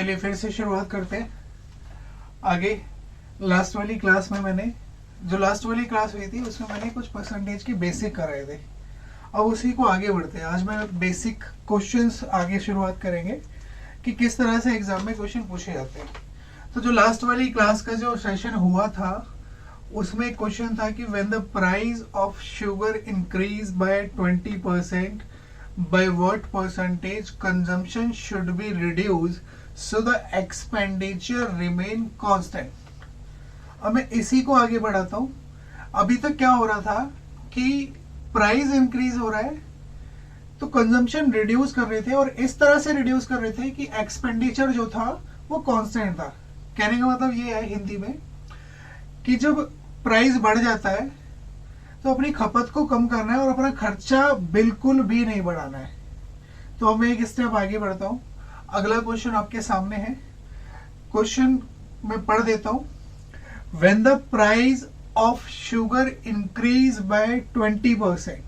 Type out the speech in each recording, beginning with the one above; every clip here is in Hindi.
चलिए फिर से शुरुआत करते हैं। आगे लास्ट वाली क्लास में मैंने जो लास्ट वाली क्लास हुई थी उसमें मैंने कुछ परसेंटेज की बेसिक कराए थे। अब उसी को आगे बढ़ते हैं। आज मैं बेसिक क्वेश्चंस आगे शुरुआत करेंगे कि किस तरह से एग्जाम में क्वेश्चन पूछे जाते हैं। तो जो लास्ट वाली क्लास का जो सेशन हुआ था उसमें एक क्वेश्चन था कि when the price of sugar increase by 20% by what percentage consumption should be reduced so the expenditure remain constant। अब मैं इसी को आगे बढ़ाता हूं। अभी तक क्या हो रहा था कि प्राइस इंक्रीज हो रहा है तो कंजम्पशन रिड्यूस कर रहे थे और इस तरह से रिड्यूस कर रहे थे कि एक्सपेंडिचर जो था वो कांस्टेंट था। कहने का मतलब ये है हिंदी में कि जब प्राइस बढ़ जाता है तो अपनी खपत को कम करना है और अपना खर्चा बिल्कुल भी नहीं बढ़ाना है। तो अब मैं एक स्टेप आगे बढ़ता हूं। अगला क्वेश्चन आपके सामने है। क्वेश्चन मैं पढ़ देता हूं। When the price of sugar increase by 20%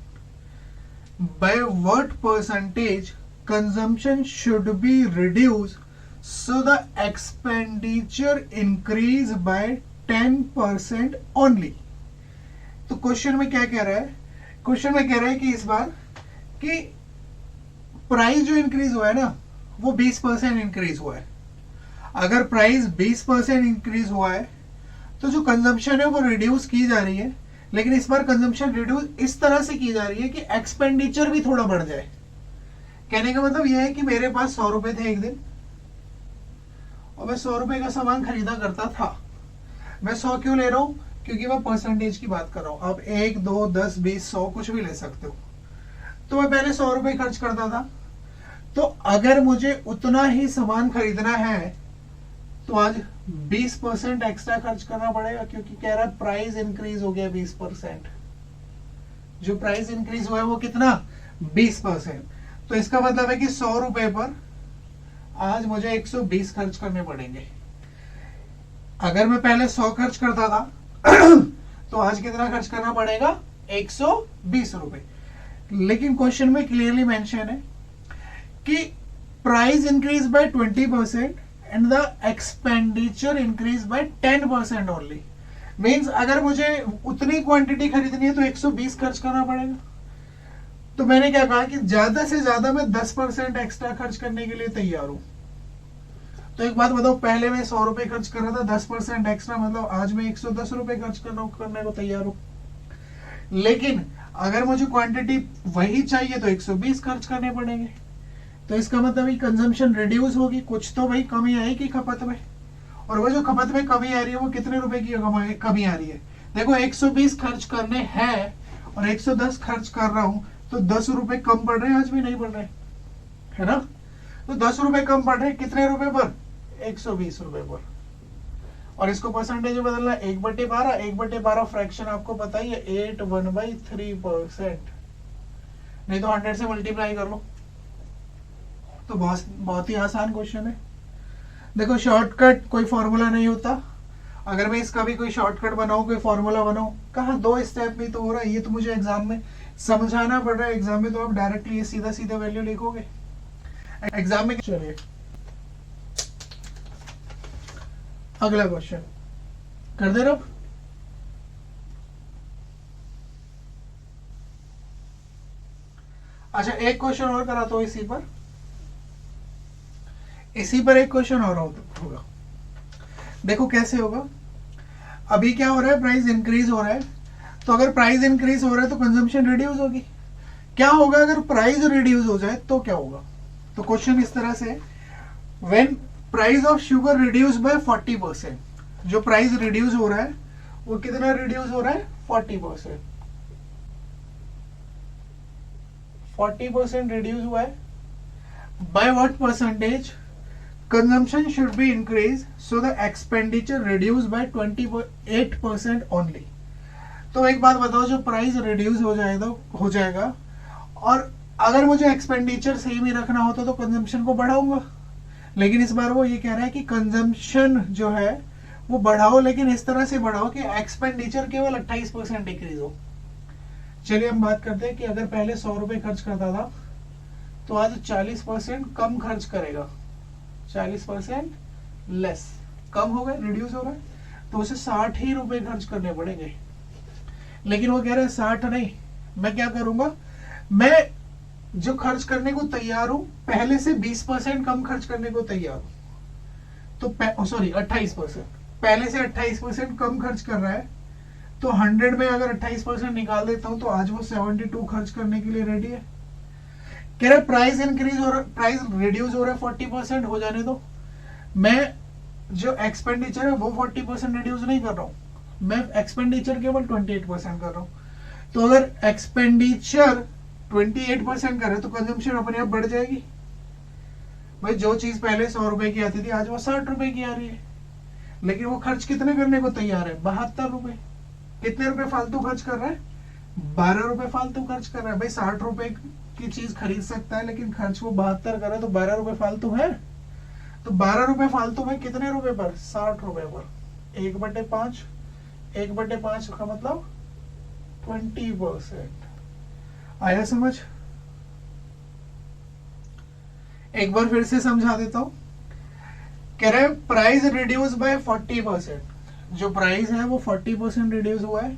by what percentage consumption should be reduce so the expenditure increase by 10% only. तो क्वेश्चन में क्या कह रहा है? क्वेश्चन में कह रहा है कि इस बार कि प्राइस जो इंक्रीज हुआ है ना वो 20% इंक्रीज हुआ है। अगर प्राइस 20% इंक्रीज हुआ है तो जो कंजम्पशन है वो रिड्यूस की जा रही है, लेकिन इस बार कंजम्पशन रिड्यूस इस तरह से की जा रही है कि एक्सपेंडिचर भी थोड़ा बढ़ जाए। कहने का मतलब यह है कि मेरे पास 100 रुपए थे एक दिन और मैं 100 रुपए का सामान खरीदा करता था। मैं 100 क्यों ले रहा हूं? क्योंकि मैं परसेंटेज की बात कर रहा हूं। आप 1, 2, 10, 20, 100 कुछ भी ले सकते हो। तो मैं पहले 100 रुपए खर्च करता था। तो अगर मुझे उतना ही सामान खरीदना है तो आज 20% एक्स्ट्रा खर्च करना पड़ेगा, क्योंकि कह रहा है प्राइस इंक्रीज हो गया 20%। जो प्राइस इंक्रीज हुआ है वो कितना? 20%। तो इसका मतलब है कि 100 रुपए पर आज मुझे 120 खर्च करने पड़ेंगे। अगर मैं पहले 100 खर्च करता था तो आज कितना खर्च करना पड़ेगा? 120 रुपए। लेकिन क्वेश्चन में क्लियरली मेंशन है कि price increase by 20% and the expenditure increase by 10% only. Means अगर मुझे उतनी क्वांटिटी खरीदनी है तो 120 खर्च करना पड़ेगा। तो मैंने क्या कहा कि ज्यादा से ज्यादा मैं 10% एक्स्ट्रा खर्च करने के लिए तैयार हूं। तो एक बात बताओ, पहले मैं 100 रुपए खर्च कर रहा था, 10% एक्स्ट्रा मतलब आज मैं 110 रुपए खर्च करने को तैयार हूं। लेकिन अगर मुझे क्वांटिटी वही चाहिए तो 120 खर्च करने पड़ेंगे। तो इसका मतलब ही कंजम्पशन रिड्यूस होगी, कुछ तो भाई कमी आएगी खपत में। और वो जो खपत में कमी आ रही है वो कितने रुपए की कमी आ रही है? देखो 120 खर्च करने हैं और 110 खर्च कर रहा हूं तो 10 रुपए कम पड़ रहे हैं, आज भी नहीं पड़ रहे है ना। तो 10 रुपए कम पड़ रहे हैं कितने रुपए पर? 120 रुपए पर। और इसको परसेंटेज में बदलना 1/12। 1/12 फ्रैक्शन आपको पता ही है 8/1/3%। नहीं तो 100 से मल्टीप्लाई कर लो। तो बहुत ही आसान क्वेश्चन है। देखो शॉर्टकट कोई फॉर्मूला नहीं होता। अगर मैं इसका भी कोई शॉर्टकट बनाऊं, कोई फॉर्मूला बनाऊं, कहा 2 स्टेप में तो हो रहा है। ये तो मुझे एग्जाम में समझाना पड़ रहा है। एग्जाम में तो आप डायरेक्टली ये सीधा सीधा वैल्यू लिखोगे। एग्जाम में चलिए अगला क्वेश्चन कर दे रहा। अच्छा एक क्वेश्चन और कराता हूं इसी पर एक क्वेश्चन और होगा। देखो कैसे होगा। अभी क्या हो रहा है? प्राइस इंक्रीज हो रहा है। तो अगर प्राइस इंक्रीज हो रहा है तो कंजम्पशन रिड्यूस होगी। क्या होगा अगर प्राइस रिड्यूस हो जाए तो क्या होगा? तो क्वेश्चन इस तरह से, when price of sugar reduce by 40%। जो प्राइस रिड्यूस हो रहा है वो कितना रिड्यूस हो रहा है? 40%। 40% रिड्यूस हुआ है। By what percentage consumption should be increase so the expenditure reduce by 28% only. तो एक बात बताओ, जो प्राइस रिड्यूस हो जाएगा और अगर मुझे एक्सपेंडिचर सेम ही रखना होता तो कंजम्पशन को बढ़ाऊंगा। लेकिन इस बार वो ये कह रहा है कि कंजम्पशन जो है वो बढ़ाओ, लेकिन इस तरह से बढ़ाओ कि एक्सपेंडिचर केवल 28% डिक्रीज हो। चलिए हम बात करते हैं कि अगर पहले 100 रुपए खर्च करता था तो आज 40% कम खर्च करेगा। 40% लेस, कम हो गए, रिड्यूस हो रहा है, तो उसे 60 ही रुपए खर्च करने पड़ेंगे। लेकिन वो कह रहे हैं 60 नहीं, मैं क्या करूंगा, मैं जो खर्च करने को तैयार हूं पहले से 20% कम खर्च करने को तैयार हूं। तो सॉरी 28%, पहले से 28% कम खर्च कर रहा है, तो 100 में अगर 28% निकाल देता हूं तो आज वो 72 खर्च करने के लिए रेडी है। कह रहा प्राइस इंक्रीज हो रहा, प्राइस रिड्यूस हो रहा है 40%, हो जाने दो। मैं जो एक्सपेंडिचर है वो 40% रिड्यूस नहीं कर रहा हूं, मैं एक्सपेंडिचर केवल 28% कर रहा हूं। तो अगर एक्सपेंडिचर 28% करे तो कंजम्पशन अपने आप बढ़ जाएगी। भाई जो चीज पहले 100 रुपए की आती थी आज वो 60 रुपए की आ रही है, लेकिन वो खर्च कितने करने को तैयार है, 72 रुपए। कितने रुपए फालतू खर्च कर रहा है, 12 रुपए फालतू खर्च कर रहा है। भाई 60 रुपए की चीज खरीद सकता है, लेकिन खर्च वो 72 करे तो 12 रुपए फालतू है। तो 12 रुपए फालतू में कितने रुपए पर, 60 रुपए पर, 1/5, 1/5 का मतलब 20%। आया समझ? एक बार फिर से समझा देता हूं। कह रहे हैं प्राइस रिड्यूस बाय 40%, जो प्राइस है वो 40% रिड्यूस हुआ है,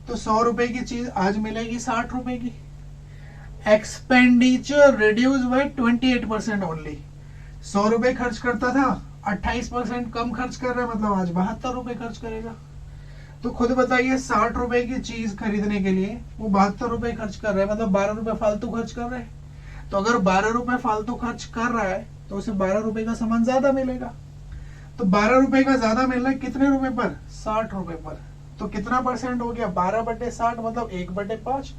तो 100 रुपए की चीज आज मिलेगी 60 रुपए की। एक्सपेंडिचर रिड्यूस बाय 28% ओनली, 100 रुपए खर्च करता था, 28% कम खर्च कर रहा है, मतलब आज 72 रुपए खर्च करेगा। तो खुद बताइए 60 रुपए की चीज खरीदने के लिए वो 72 रुपए खर्च कर रहा है, मतलब 12 रुपए फालतू खर्च कर रहा है। तो अगर 12 रुपए फालतू खर्च कर रहा है तो उसे 12 रुपए का सामान ज्यादा मिलेगा। तो 12 रुपए का ज्यादा मिल रहा है कितने रुपए पर, 60 रुपए पर। तो कितना परसेंट हो गया, 12/60 मतलब 1/5,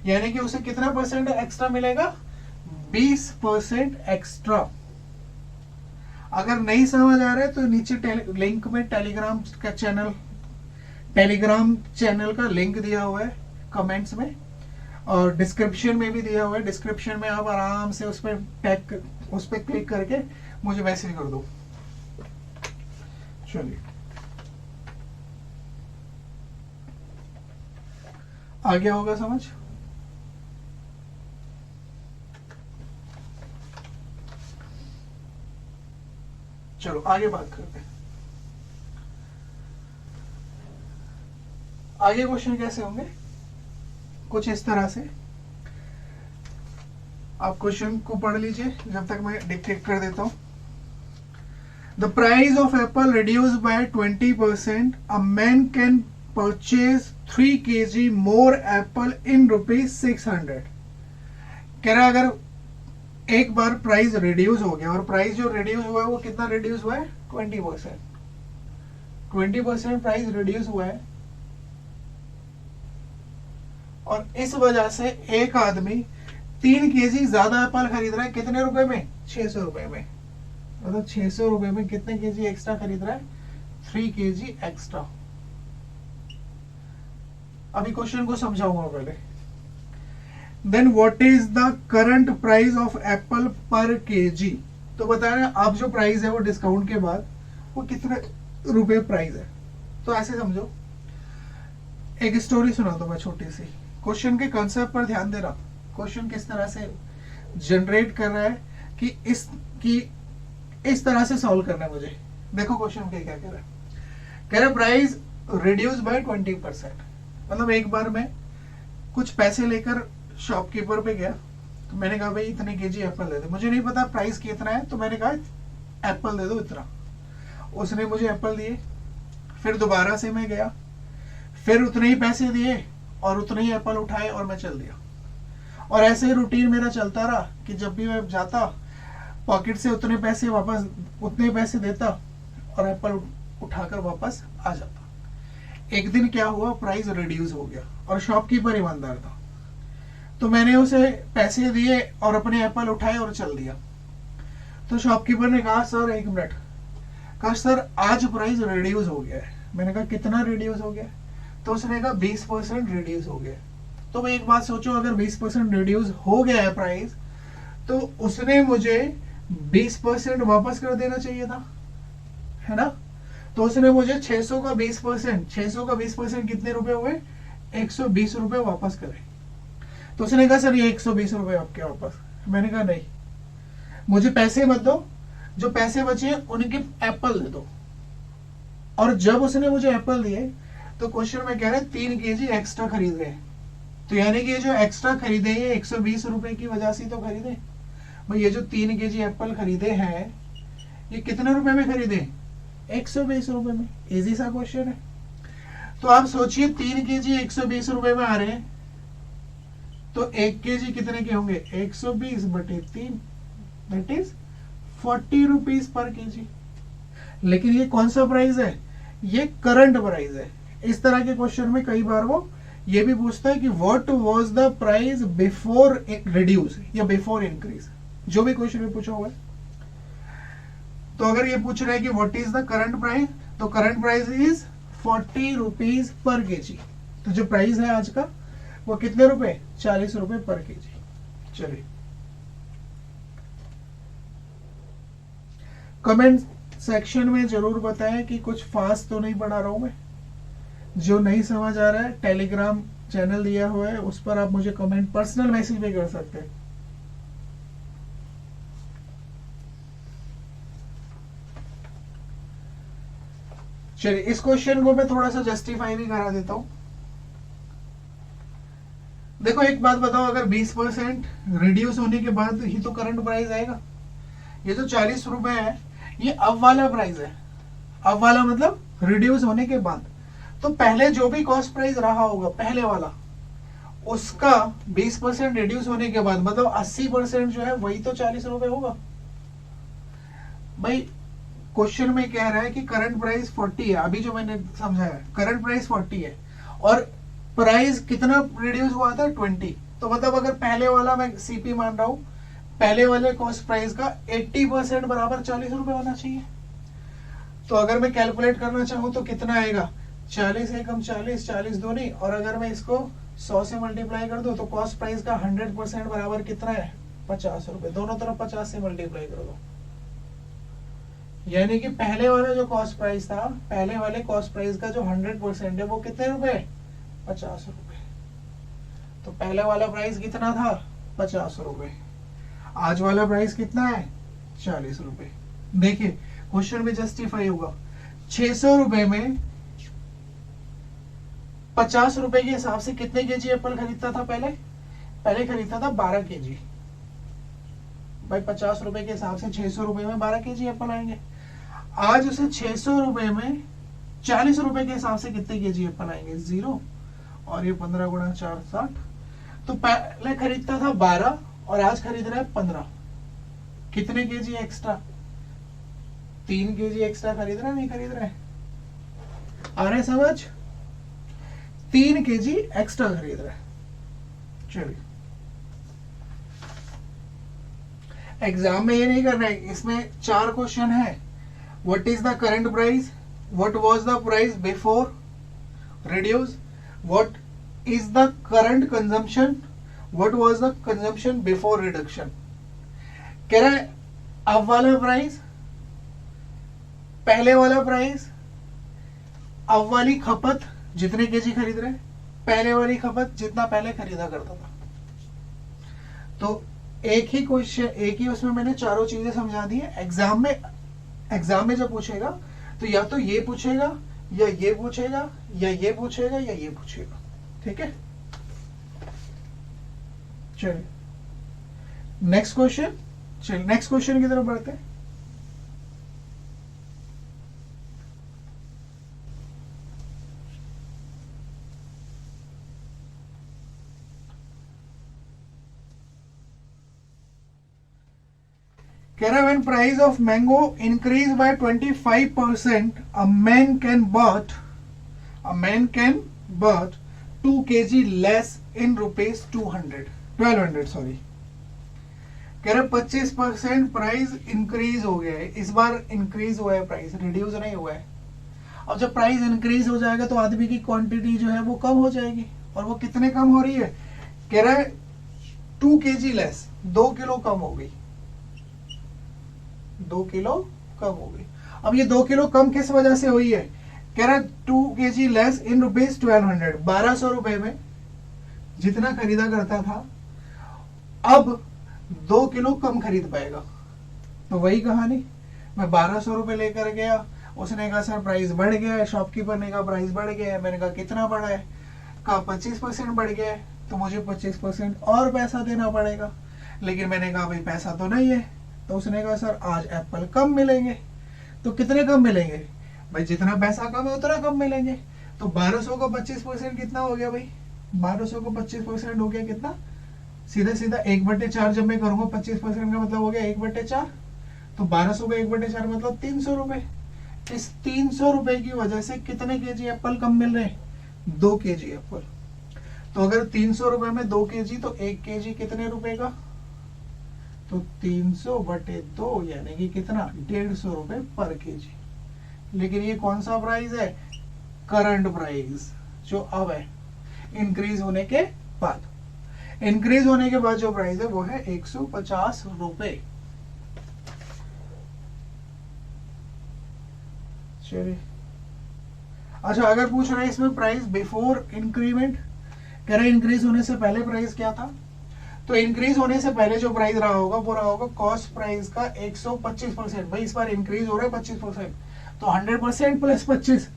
यानी कि उसे कितना परसेंट एक्स्ट्रा मिलेगा, 20% एक्स्ट्रा। अगर नहीं समझ आ रहा है तो नीचे लिंक में टेलीग्राम चैनल का लिंक दिया हुआ है कमेंट्स में, और डिस्क्रिप्शन में भी दिया हुआ है। डिस्क्रिप्शन में आप आराम से उस पर क्लिक करके मुझे मैसेज कर दो। चलिए आ गया होगा समझ? चलो आगे बात करते हैं। आगे क्वेश्चन कैसे होंगे, कुछ इस तरह से। आप क्वेश्चन को पढ़ लीजिए जब तक मैं डिक्टेट कर देता हूं। The price of apple reduce by 20%, a man can purchase 3 kg more apple in ₹600। कह रहा अगर एक बार प्राइस रिड्यूस हो गया, और प्राइस जो रिड्यूस हुआ है वो कितना रिड्यूस हुआ है, 20%। 20% प्राइस रिड्यूस हुआ है, और इस वजह से एक आदमी 3 kg ज्यादा एप्पल खरीद रहा है, कितने रुपए में, 600 रुपए में। मतलब 600 रुपए में कितने केजी एक्स्ट्रा खरीद रहा है, 3 kg एक्स्ट्रा। अभी क्वेश्चन को समझाऊंगा पहले। Then what is the current price of apple per kg. तो बताया आप जो प्राइस है वो डिस्काउंट के बाद वो कितने रुपए प्राइस है। तो ऐसे समझो, एक स्टोरी सुना दो मैं छोटी सी, क्वेश्चन के कंसेप्ट पर ध्यान देना। क्वेश्चन किस तरह से जनरेट कर रहा है कि इस तरह से सॉल्व करना है मुझे। देखो क्वेश्चन क्या कह रहा है, कह रहा है प्राइस रिड्यूस बाय 20%। मतलब एक बार मैं कुछ पैसे लेकर शॉपकीपर पे गया, तो मैंने कहा भाई इतने केजी एप्पल दे दे, मुझे नहीं पता प्राइस कितना है, तो मैंने कहा एप्पल दे दो इतना। उसने मुझे एप्पल दिए। फिर दोबारा से मैं गया, फिर उतने ही पैसे दिए और उतने ही एप्पल उठाए और मैं चल दिया। और ऐसे ही रूटीन मेरा चलता रहा कि जब भी मैं जाता पॉकेट से उतने पैसे देता और एप्पल उठाकर वापस आ जाता। एक दिन क्या हुआ, प्राइस रिड्यूस हो गया और शॉपकीपर ईमानदार था, तो मैंने उसे पैसे दिए और अपने एप्पल उठाए और चल दिया। तो शॉपकीपर ने कहा सर एक मिनट, कहा सर आज प्राइस रिड्यूस हो गया है। मैंने कहा कितना रिड्यूस हो गया, तो उसने कहा 20% रिड्यूस हो गया। तो मैं एक बात सोचो, अगर 20% रिड्यूस हो गया है प्राइस, तो उसने मुझे 20% वापस कर देना चाहिए था, है ना। तो उसने मुझे 600 का 20% कितने रुपए हुए, 120 रुपए वापस करे। तो उसने कहा सर ये 120 रुपए आपके वापस। मैंने कहा नहीं, मुझे पैसे मत दो, जो पैसे बचे उनके एप्पल दे दो। और जब उसने मुझे एप्पल दिए तो क्वेश्चन में कह रहा है 3 केजी एक्स्ट्रा खरीद रहे हैं, तो यानी कि ये जो एक्स्ट्रा खरीदे ये 120 रुपए की वजह से तो खरीदे। भाई ये जो 3 केजी एप्पल खरीदे हैं ये कितने रुपए में खरीदे? 120 रुपए में। इजी सा क्वेश्चन है। तो आप सोचिए 3 केजी 120 रुपए में आ रहे हैं, तो 1 केजी कितने के होंगे? 120 बटे 3, that is 40 rupees per KG. लेकिन ये कौन सा प्राइस है? ये करंट प्राइस है। इस तरह के क्वेश्चन में कई बार वो ये भी पूछता है कि what was the price before reduce या बिफोर इंक्रीज, जो भी क्वेश्चन में पूछा हुआ है। तो अगर ये पूछ रहा है कि what is the current price, तो current price is 40 rupees per kg. तो जो प्राइस है आज का वो कितने रुपए? 40 रुपए पर केजी। चलिए कमेंट सेक्शन में जरूर बताएं कि कुछ फास्ट तो नहीं पढ़ा रहा हूं मैं। जो नहीं समझ आ रहा है टेलीग्राम चैनल दिया हुआ है, उस पर आप मुझे कमेंट पर्सनल मैसेज भी कर सकते हैं। चलिए इस क्वेश्चन को मैं थोड़ा सा जस्टिफाई भी करा देता हूं। देखो एक बात बताओ, अगर 20% रिड्यूस होने के बाद ही तो करंट प्राइस आएगा। ये जो 40 रुपए है ये अब वाला प्राइस है। अब वाला मतलब रिड्यूस होने के बाद। तो पहले जो भी कॉस्ट प्राइस रहा होगा पहले वाला, उसका 20% रिड्यूस होने के बाद मतलब 80% जो है वही तो 40 रुपए होगा। भाई क्वेश्चन में कह रहा है कि करंट प्राइस 40 है, अभी जो मैंने समझाया करंट प्राइस 40 है और प्राइस कितना रिड्यूस हुआ था? 20। तो मतलब अगर पहले वाला मैं सीपी मान रहा हूं, पहले वाले कॉस्ट प्राइस का 80% बराबर 40 रुपए होना चाहिए। तो अगर मैं कैलकुलेट करना चाहूं तो कितना आएगा? 40 एकम 40, 40 दूनी, और अगर मैं इसको 100 से मल्टीप्लाई कर दूं तो कॉस्ट प्राइस का 100% बराबर कितना है? 50 रुपए। दोनों तरफ 50 से मल्टीप्लाई कर दो, यानी कि पहले वाला जो कॉस्ट प्राइस था, पहले वाले कॉस्ट प्राइस का जो 100% है वो कितने रुपए? 50 रुपए। तो पहले वाला प्राइस कितना था? 50 रुपए। आज वाला प्राइस कितना है? 40 रुपए। देखिए क्वेश्चन में जस्टिफाई होगा। 600 रुपए में 50 रुपए के हिसाब से कितने केजी एप्पल खरीदता था? पहले खरीदता था 12 केजी। भाई 50 रुपए के हिसाब से 600 रुपए में 12 केजी एप्पल आएंगे। आज उसे 600 रुपए में 40 रुपए के हिसाब से कितने केजी एप्पल आएंगे? 0। और ये 15 गुणा 4 60। तो पहले खरीदता था 12 और आज खरीद रहा है 15। कितने केजी एक्स्ट्रा? 3 केजी एक्स्ट्रा खरीद रहा है, नहीं खरीद रहा है? आ रहा है समझ? 3 केजी एक्स्ट्रा खरीद रहा है। चलिए एग्जाम में ये नहीं करना है, इसमें 4 क्वेश्चन है। What is the current price, what was the price before reduce, what is the current consumption, what was the consumption before reduction. कह रहा है अब वाला प्राइस, पहले वाला प्राइस, अब वाली खपत जितने केजी खरीद रहे, पहले वाली खपत जितना पहले खरीदा करता था। तो एक ही क्वेश्चन, एक ही उसमें मैंने चारों चीजें समझा दी है। एग्जाम में जब पूछेगा तो या तो ये पूछेगा या ये पूछेगा या ये पूछेगा या ये पूछेगा। ठीक है, चलिए नेक्स्ट क्वेश्चन। चलिए नेक्स्ट क्वेश्चन की तरफ बढ़ते हैं। कह रहा है when price of mango increase by 25%, a man can bought 2 kg less in rupees 1200 sorry. कह रहा 25% प्राइस इंक्रीज हो गया है। इस बार इंक्रीज हुआ है प्राइस, रिड्यूस नहीं हुआ है। अब जब प्राइस इंक्रीज हो जाएगा तो आदमी की क्वांटिटी जो है वो कम हो जाएगी। और वो कितने कम हो रही है? कह रहा है 2 kg लेस, 2 किलो कम हो गई, 2 किलो कम हो गई। अब ये 2 किलो कम किस वजह से हुई है? कह रहा 2 kg लेस इन रुपीज 1200, 1200 रुपए में जितना खरीदा करता था अब 2 किलो कम खरीद पाएगा। तो वही कहानी, मैं 1200 रुपये लेकर गया, उसने कहा सर प्राइस बढ़ गया है, शॉपकीपर ने कहा प्राइस बढ़ गया है, मैंने कहा कितना बढ़ा है, कहा 25% बढ़ गया है, तो मुझे 25% और पैसा देना पड़ेगा। लेकिन मैंने कहा भाई पैसा तो नहीं है, तो उसने कहा सर आज एप्पल कम मिलेंगे। तो कितने कम मिलेंगे भाई, जितना पैसा कम है उतना कम मिलेंगे। तो 1200 का 25% कितना हो गया भाई, 1200 का 25% हो गया कितना, सीधा सीधा 1/4 जब मैं करूंगा 25% का मतलब हो गया 1/4। तो 1200 का 1/4 मतलब 300 रुपए। इस 300 रुपए की वजह से कितने केजी एप्पल कम मिल रहे हैं, 2 केजी एप्पल। तो अगर 300 रुपए में 2 केजी, तो 1 केजी कितने रुपए का, तो 300/2 यानी कि कितना, 150 रुपए पर केजी। लेकिन ये कौन सा प्राइस है, करंट प्राइस जो अब है, इंक्रीज होने के बाद। इंक्रीज होने के बाद जो प्राइस है वो है 150 रुपए। चलिए, अच्छा अगर पूछ रहे हैं इसमें प्राइस बिफोर इंक्रीमेंट, कह रहे इंक्रीज होने से पहले प्राइस क्या था, तो इंक्रीज होने से पहले जो प्राइस रहा होगा वो रहा होगा कॉस्ट प्राइस का 125%। भाई इस बार इंक्रीज हो रहा है 25%, तो 100% प्लस 25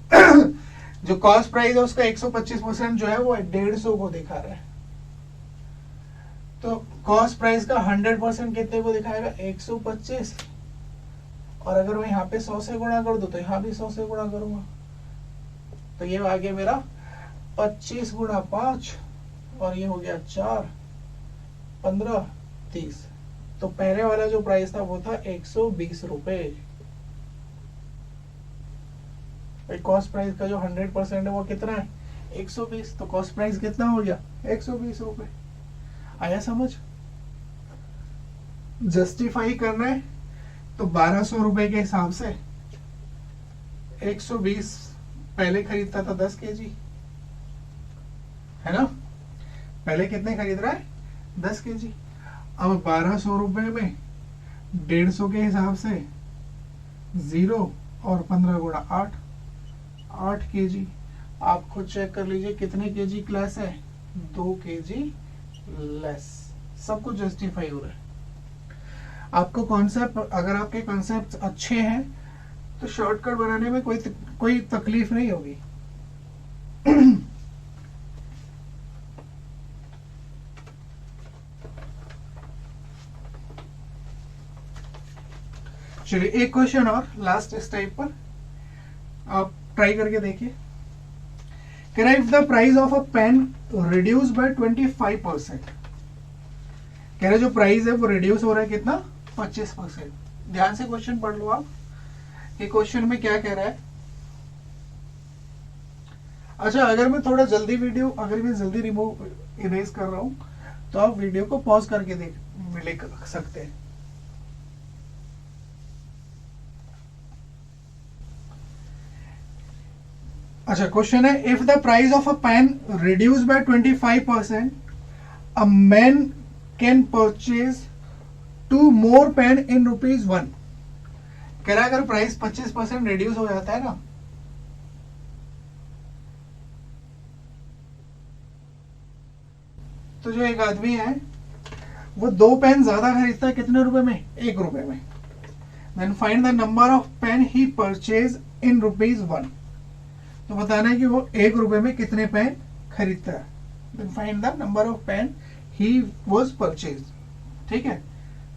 जो कॉस्ट प्राइस है उसका 125% जो है वो 150 को दिखा रहा है। तो कॉस्ट प्राइस का 100% कितने को दिखाएगा, 125। और अगर मैं यहाँ पे 100 से गुणा कर दूं तो यहाँ भी 100 से गुणा करूंगा, तो ये आ गया मेरा 25 गुणा 5, और ये हो गया 4, 15, 30। तो पहले वाला जो प्राइस था वो था 120 रुपए। कॉस्ट प्राइस का जो 100% है वो कितना है, 120। तो कॉस्ट प्राइस कितना हो गया, 120 रुपए। आया समझ, जस्टिफाई करना है तो 1200 रुपए के हिसाब से 120 पहले खरीदता था 10 केजी, है ना, पहले कितने खरीद रहा है, 10 केजी। अब 1200 रुपए में 150 के हिसाब से 0 और 15 गुणा 8 केजी। आप खुद चेक कर लीजिए कितने केजी लेस है, 2 केजी लेस। सब कुछ जस्टिफाई हो रहा है। आपको कॉन्सेप्ट, अगर आपके कॉन्सेप्ट अच्छे हैं तो शॉर्टकट बनाने में कोई तकलीफ नहीं होगी। चलिए एक क्वेश्चन और लास्ट इस टाइप पर, आप ट्राई करके देखिए। If the price of a pen reduce by 25%, कह रहे जो प्राइस है वो रिड्यूस हो रहा है कितना, 25%। ध्यान से क्वेश्चन पढ़ लो आप, ये क्वेश्चन में क्या कह रहा है। अच्छा अगर मैं थोड़ा जल्दी वीडियो, अगर मैं जल्दी रिमूव इरेज कर रहा हूं तो आप वीडियो को पॉज करके लिख सकते हैं। अच्छा क्वेश्चन है, if the price of a pen reduce by 25%, a man can purchase 2 more pain in ₹1। कह रहा अगर प्राइस 25% रिड्यूस हो जाता है ना, तो जो एक आदमी है वो 2 पेन ज्यादा खरीदता है, कितने रुपए में, 1 रुपए में। Then find the number of pen he purchase in ₹1। तो बताना है कि वो 1 रुपए में कितने पेन खरीदता है। Then find the number of pen he was purchase. ठीक है,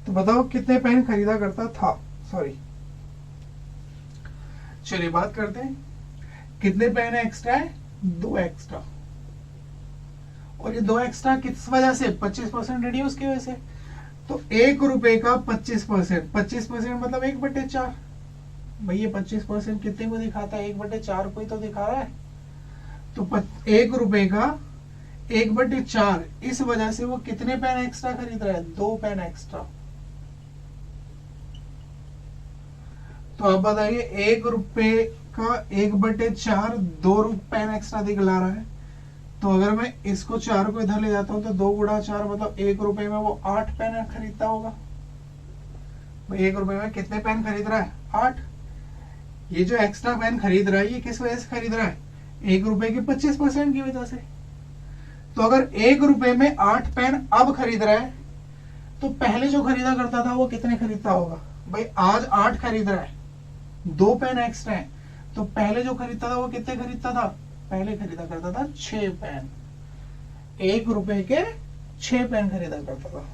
तो बताओ कितने पेन खरीदा करता था, सॉरी। चलिए बात करते हैं, कितने पेन एक्स्ट्रा है, 2 एक्स्ट्रा। और ये 2 एक्स्ट्रा किस वजह से, 25% रिड्यूस की वजह से। तो 1 रुपए का 25%, 25% मतलब 1/4। भैया 25% कितने को दिखाता है, 1/4 को ही तो दिखा रहा है। तो 1 रुपए का 1/4, इस वजह से वो कितने पेन एक्स्ट्रा खरीद रहा है, 2 पेन एक्स्ट्रा। तो अब बताइए 1 रुपए का 1/4 2 पेन एक्स्ट्रा दिखला रहा है। तो अगर मैं इसको 4 को इधर ले जाता हूं तो 2 गुणा 4 मतलब 1 रुपए में वो 8 पेन खरीदता होगा। 1 रुपए में कितने पेन खरीद रहा है, 8। ये जो एक्स्ट्रा पेन खरीद रहा है ये किस वजह से खरीद रहा है, 1 रुपए के 25% की वजह से। तो अगर 1 रुपए में 8 पेन अब खरीद रहा है, तो पहले जो खरीदा करता था वो कितने खरीदता होगा, भाई आज 8 खरीद रहा है 2 पेन एक्स्ट्रा है, तो पहले जो खरीदता था वो कितने खरीदता था, पहले खरीदा करता था 6 पेन, 1 रुपए के 6 पेन खरीदा करता था।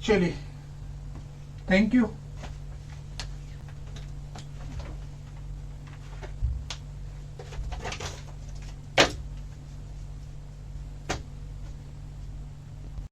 चलिए, थैंक यू।